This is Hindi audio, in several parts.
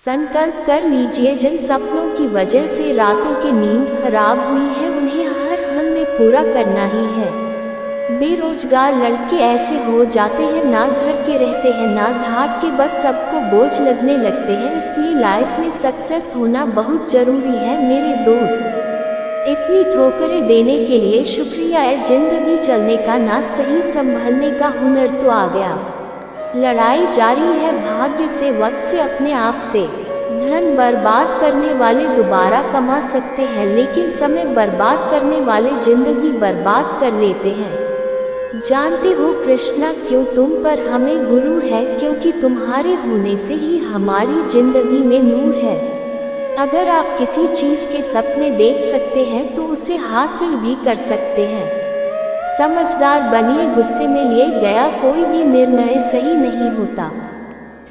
संकल्प कर लीजिए, जिन सपनों की वजह से रातों की नींद खराब हुई है उन्हें हर हाल में पूरा करना ही है। बेरोजगार लड़के ऐसे हो जाते हैं, ना घर के रहते हैं ना घाट के, बस सबको बोझ लगने लगते हैं। इसलिए लाइफ में सक्सेस होना बहुत जरूरी है मेरे दोस्त। इतनी ठोकरें देने के लिए शुक्रिया है, जिंदगी चलने का ना सही संभलने का हुनर तो आ गया। लड़ाई जारी है भाग्य से, वक्त से, अपने आप से। धन बर्बाद करने वाले दोबारा कमा सकते हैं, लेकिन समय बर्बाद करने वाले जिंदगी बर्बाद कर लेते हैं। जानते हो कृष्णा, क्यों तुम पर हमें गुरूर है? क्योंकि तुम्हारे होने से ही हमारी जिंदगी में नूर है। अगर आप किसी चीज़ के सपने देख सकते हैं तो उसे हासिल भी कर सकते हैं। समझदार बनिए, गुस्से में लिए गया कोई भी निर्णय सही नहीं होता।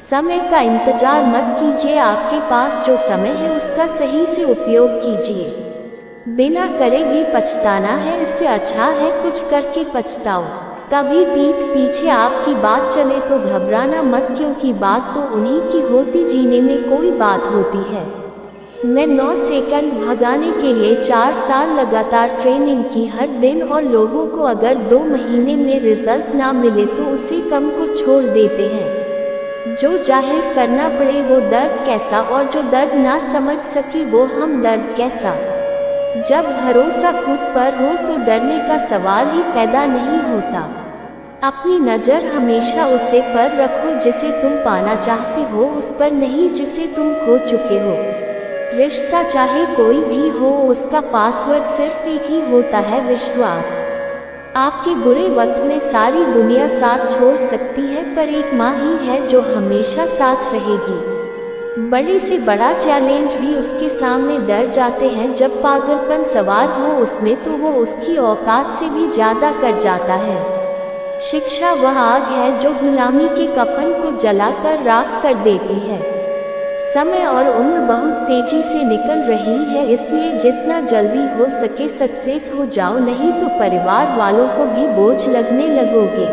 समय का इंतजार मत कीजिए, आपके पास जो समय है उसका सही से उपयोग कीजिए। बिना करे भी पछताना है, इससे अच्छा है कुछ करके पछताओ। कभी पीठ पीछे आपकी बात चले तो घबराना मत, क्योंकि बात तो उन्हीं की होती जीने में कोई बात होती है। मैं 9 सेकंड भगाने के लिए 4 साल लगातार ट्रेनिंग की हर दिन, और लोगों को अगर 2 महीने में रिजल्ट ना मिले तो उसी कम को छोड़ देते हैं। जो जाहिर करना पड़े वो दर्द कैसा, और जो दर्द ना समझ सके वो हम दर्द कैसा। जब भरोसा खुद पर हो तो डरने का सवाल ही पैदा नहीं होता। अपनी नज़र हमेशा उसे पर रखो जिसे तुम पाना चाहते हो, उस पर नहीं जिसे तुम खो चुके हो। रिश्ता चाहे कोई भी हो, उसका पासवर्ड सिर्फ एक ही होता है, विश्वास। आपके बुरे वक्त में सारी दुनिया साथ छोड़ सकती है, पर एक माँ ही है जो हमेशा साथ रहेगी। बड़े से बड़ा चैलेंज भी उसके सामने डर जाते हैं। जब पागलपन सवार हो उसमें तो वो उसकी औकात से भी ज़्यादा कर जाता है। शिक्षा वह आग है जो गुलामी के कफन को जलाकर राख कर देती है। समय और उम्र बहुत तेजी से निकल रही है, इसलिए जितना जल्दी हो सके सक्सेस हो जाओ, नहीं तो परिवार वालों को भी बोझ लगने लगोगे।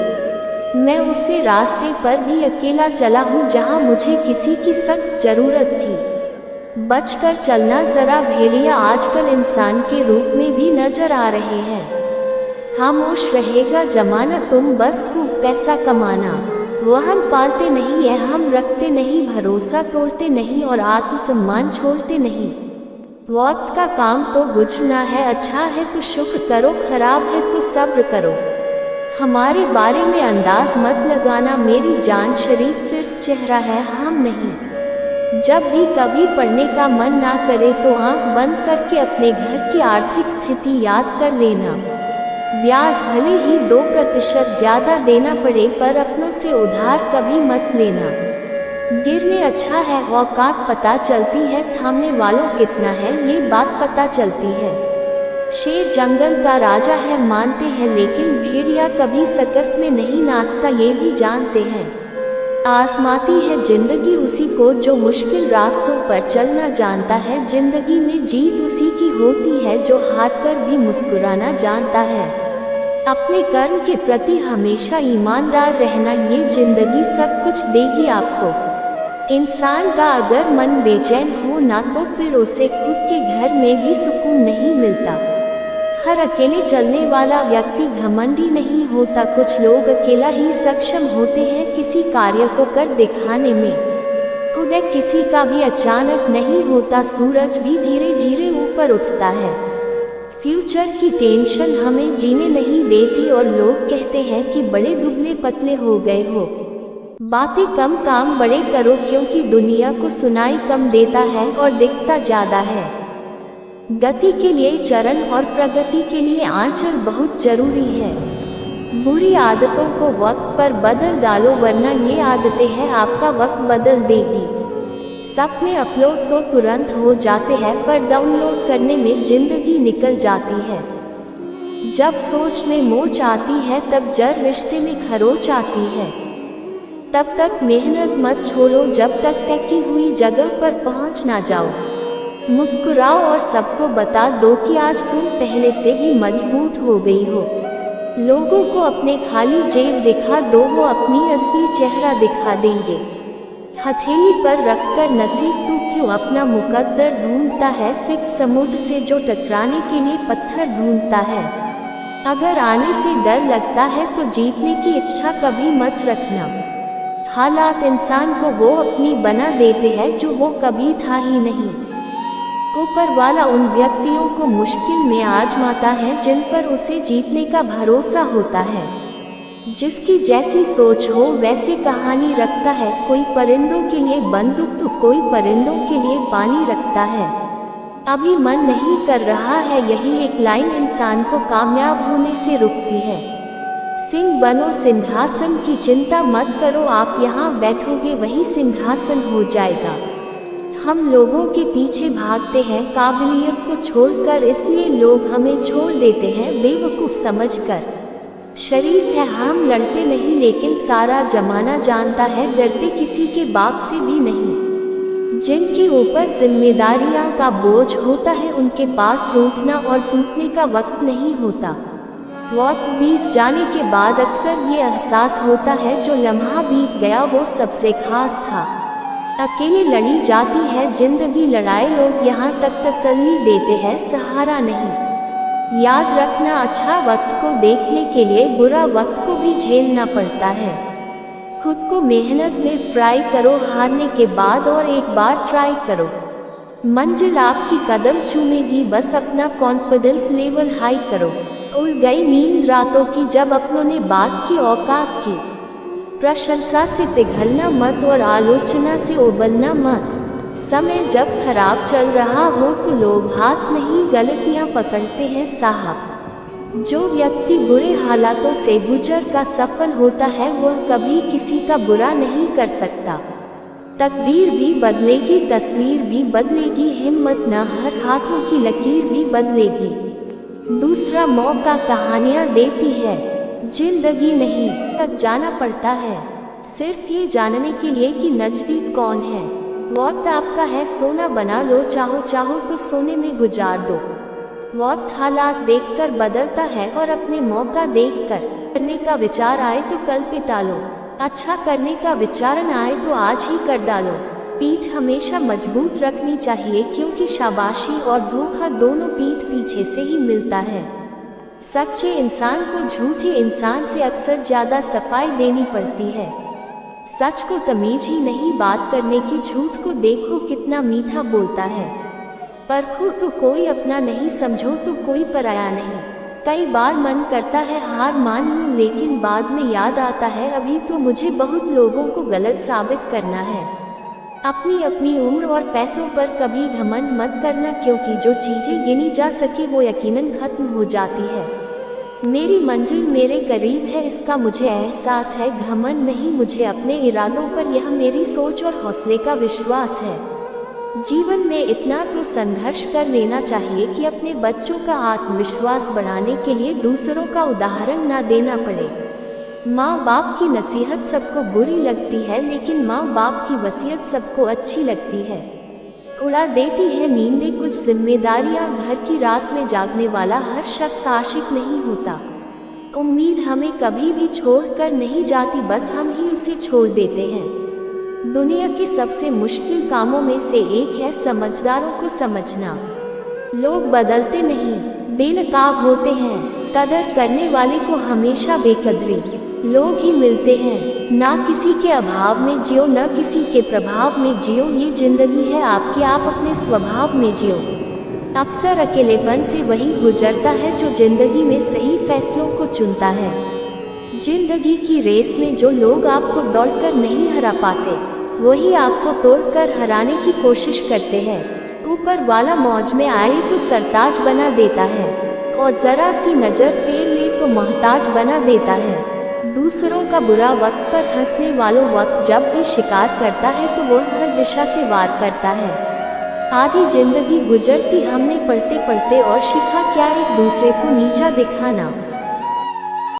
मैं उसी रास्ते पर भी अकेला चला हूँ जहाँ मुझे किसी की सख्त जरूरत थी। बचकर चलना जरा, भेड़िया आजकल इंसान के रूप में भी नजर आ रहे हैं। खामोश रहेगा जमाना, तुम बस खूब पैसा कमाना। वह हम पालते नहीं है, हम रखते नहीं, भरोसा तोड़ते नहीं और आत्मसम्मान छोड़ते नहीं। वक्त का काम तो गुजरना है, अच्छा है तो शुक्र करो, खराब है तो सब्र करो। हमारे बारे में अंदाज मत लगाना, मेरी जान शरीफ सिर्फ चेहरा है, हम नहीं। जब भी कभी पढ़ने का मन ना करे तो आंख बंद करके अपने घर की आर्थिक स्थिति याद कर लेना। ब्याज भले ही 2% ज़्यादा देना पड़े, पर अपनों से उधार कभी मत लेना। गिरने अच्छा है, औकात पता चलती है, थामने वालों कितना है ये बात पता चलती है। शेर जंगल का राजा है मानते हैं, लेकिन भेड़िया कभी सर्कस में नहीं नाचता ये भी जानते हैं। आजमाती है जिंदगी उसी को जो मुश्किल रास्तों पर चलना जानता है। जिंदगी में जीत उसी की होती है जो हार कर भी मुस्कुराना जानता है। अपने कर्म के प्रति हमेशा ईमानदार रहना, ये जिंदगी सब कुछ देगी आपको। इंसान का अगर मन बेचैन हो ना तो फिर उसे खुद के घर में भी सुकून नहीं मिलता। हर अकेले चलने वाला व्यक्ति घमंडी नहीं होता, कुछ लोग अकेला ही सक्षम होते हैं किसी कार्य को कर दिखाने में। उदय किसी का भी अचानक नहीं होता, सूरज भी धीरे धीरे ऊपर उठता है। फ्यूचर की टेंशन हमें जीने नहीं देती, और लोग कहते हैं कि बड़े दुबले पतले हो गए हो। बातें कम काम बड़े करो, क्योंकि दुनिया को सुनाई कम देता है और दिखता ज़्यादा है। गति के लिए चरण और प्रगति के लिए आंचल बहुत जरूरी है। बुरी आदतों को वक्त पर बदल डालो, वरना ये आदतें हैं आपका वक्त बदल देगी। सपने अपलोड तो तुरंत हो जाते हैं, पर डाउनलोड करने में जिंदगी निकल जाती है। जब सोच में मोच आती है तब जर रिश्ते में खरोच आती है। तब तक मेहनत मत छोड़ो जब तक तय की हुई जगह पर पहुंच ना जाओ। मुस्कुराओ और सबको बता दो कि आज तुम पहले से ही मजबूत हो गई हो। लोगों को अपने खाली जेब दिखा दो, वो अपनी असली चेहरा दिखा देंगे। हथेली पर रखकर नसीब तू क्यों अपना मुकद्दर ढूंढता है। सिख समुद्र से जो टकराने के लिए पत्थर ढूंढता है। अगर आने से डर लगता है तो जीतने की इच्छा कभी मत रखना। हालात इंसान को वो अपनी बना देते हैं जो वो कभी था ही नहीं। ऊपर वाला उन व्यक्तियों को मुश्किल में आजमाता है जिन पर उसे जीतने का भरोसा होता है। जिसकी जैसी सोच हो वैसे कहानी रखता है। कोई परिंदों के लिए बंदूक तो कोई परिंदों के लिए पानी रखता है। अभी मन नहीं कर रहा है, यही एक लाइन इंसान को कामयाब होने से रुकती है। सिंह बनो सिंहासन की चिंता मत करो, आप यहाँ बैठोगे वही सिंहासन हो जाएगा। हम लोगों के पीछे भागते हैं काबिलियत को छोड़कर, इसलिए लोग हमें छोड़ देते हैं बेवकूफ़ समझकर। शरीफ है हम लड़ते नहीं, लेकिन सारा जमाना जानता है डरते किसी के बाप से भी नहीं। जिनके ऊपर जिम्मेदारियां का बोझ होता है उनके पास रूठना और टूटने का वक्त नहीं होता। वक्त बीत जाने के बाद अक्सर ये एहसास होता है जो लम्हा बीत गया वो सबसे खास था। अकेले लड़ी जाती है जिंदगी, लड़ाई लोग यहाँ तक तसल्ली देते हैं, सहारा नहीं। याद रखना अच्छा वक्त को देखने के लिए बुरा वक्त को भी झेलना पड़ता है। खुद को मेहनत में फ्राई करो हारने के बाद और एक बार ट्राई करो। मंजिल आपकी कदम चूमेगी, बस अपना कॉन्फिडेंस लेवल हाई करो। उड़ गई नींद रातों की जब अपनों ने बात की औकात की। प्रशंसा से पिघलना मत और आलोचना से उबलना मत। समय जब खराब चल रहा हो तो लोग हाथ नहीं गलतियां पकड़ते हैं साहब। जो व्यक्ति बुरे हालातों से गुजर कर सफल होता है वह कभी किसी का बुरा नहीं कर सकता। तकदीर भी बदलेगी, तस्वीर भी बदलेगी, हिम्मत न हर हाथों की लकीर भी बदलेगी। दूसरा मौका कहानियाँ देती है, जिंदगी नहीं तक जाना पड़ता है सिर्फ ये जानने के लिए कि नजदीक कौन है। वक्त आपका है, सोना बना लो, चाहो चाहो तो सोने में गुजार दो। वक्त हालात देखकर बदलता है और अपने मौका देखकर करने का विचार आए तो कल पे टालो। अच्छा करने का विचार न आए तो आज ही कर डालो। पीठ हमेशा मजबूत रखनी चाहिए क्योंकि शाबाशी और धोखा दोनों पीठ पीछे से ही मिलता है। सच्चे इंसान को झूठे इंसान से अक्सर ज़्यादा सफाई देनी पड़ती है। सच को तमीज ही नहीं बात करने की, झूठ को देखो कितना मीठा बोलता है। परखो तो कोई अपना नहीं, समझो तो कोई पराया नहीं। कई बार मन करता है हार मान लूं, लेकिन बाद में याद आता है अभी तो मुझे बहुत लोगों को गलत साबित करना है। अपनी अपनी उम्र और पैसों पर कभी घमंड मत करना, क्योंकि जो चीज़ें गिनी जा सके वो यकीनन खत्म हो जाती है। मेरी मंजिल मेरे करीब है इसका मुझे एहसास है, घमंड नहीं मुझे अपने इरादों पर, यह मेरी सोच और हौसले का विश्वास है। जीवन में इतना तो संघर्ष कर लेना चाहिए कि अपने बच्चों का आत्मविश्वास बढ़ाने के लिए दूसरों का उदाहरण ना देना पड़े। माँ बाप की नसीहत सबको बुरी लगती है, लेकिन माँ बाप की वसीयत सबको अच्छी लगती है। उड़ा देती है नींदें कुछ जिम्मेदारियाँ, घर की रात में जागने वाला हर शख्स आशिक नहीं होता। उम्मीद हमें कभी भी छोड़ कर नहीं जाती, बस हम ही उसे छोड़ देते हैं। दुनिया के सबसे मुश्किल कामों में से एक है समझदारों को समझना। लोग बदलते नहीं, बेनकाब होते हैं। कदर करने वाले को हमेशा बेकदरी लोग ही मिलते हैं। ना किसी के अभाव में जियो, ना किसी के प्रभाव में जियो, ये जिंदगी है आपकी, आप अपने स्वभाव में जियो। अक्सर अकेलेपन से वही गुजरता है जो जिंदगी में सही फैसलों को चुनता है। जिंदगी की रेस में जो लोग आपको दौड़कर नहीं हरा पाते, वही आपको तोड़कर हराने की कोशिश करते हैं। ऊपर वाला मौज में आए तो सरताज बना देता है, और ज़रा सी नज़र फेर ले तो मोहताज बना देता है। दूसरों का बुरा वक्त पर हंसने वालों वक्त जब भी शिकार करता है तो वह हर दिशा से वार करता है। आधी जिंदगी गुजरती हमने पढ़ते पढ़ते, और सीखा क्या एक दूसरे को नीचा दिखाना।